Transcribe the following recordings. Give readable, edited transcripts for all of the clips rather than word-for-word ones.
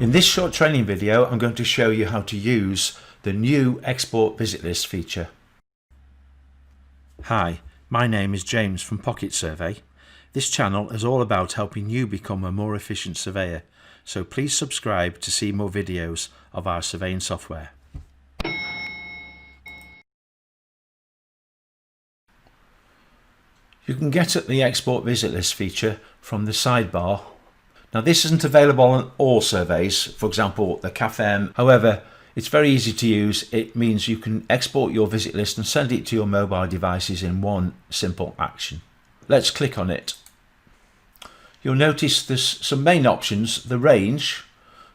In this short training video, I'm going to show you how to use the new Export Visit List feature. Hi, my name is James from PocketSurvey. This channel is all about helping you become a more efficient surveyor, so please subscribe to see more videos of our surveying software. You can get at the Export Visit List feature from the sidebar. Now this isn't available on all surveys, for example the CAFM. However, it's very easy to use. It means you can export your visit list and send it to your mobile devices in one simple action. Let's click on it. You'll notice there's some main options. The range,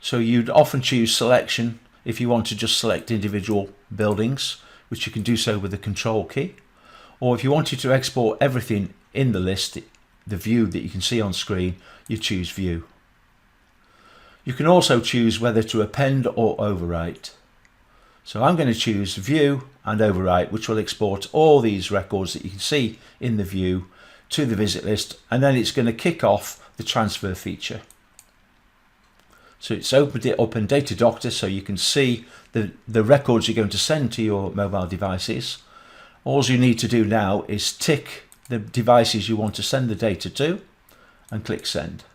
so you'd often choose selection if you want to just select individual buildings, which you can do so with the control key. Or if you wanted to export everything in the list, the view that you can see on screen, you choose view. You can also choose whether to append or overwrite. So I'm going to choose view and overwrite, which will export all these records that you can see in the view to the visit list, and then it's going to kick off the transfer feature. So it's opened it up in Data Doctor so you can see the records you're going to send to your mobile devices. All you need to do now is tick the devices you want to send the data to and click send.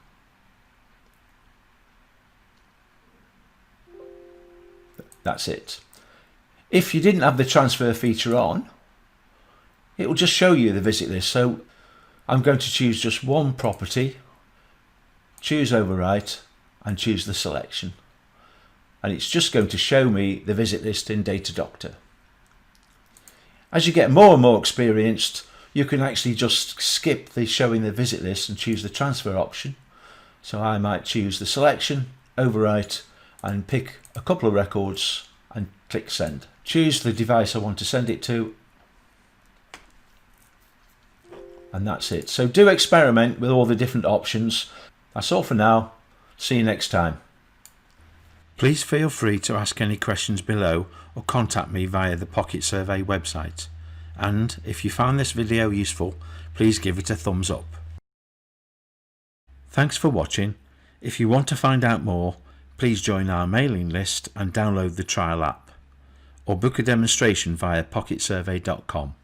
That's it. If you didn't have the transfer feature on, it will just show you the visit list. So I'm going to choose just one property, choose overwrite and choose the selection. And it's just going to show me the visit list in Data Doctor. As you get more and more experienced, you can actually just skip the showing the visit list and choose the transfer option. So I might choose the selection, overwrite, and pick a couple of records and click send. Choose the device I want to send it to, and that's it. So do experiment with all the different options. That's all for now. See you next time. Please feel free to ask any questions below or contact me via the PocketSurvey website. And if you found this video useful, please give it a thumbs up. Thanks for watching. If you want to find out more, please join our mailing list and download the trial app, or book a demonstration via PocketSurvey.com.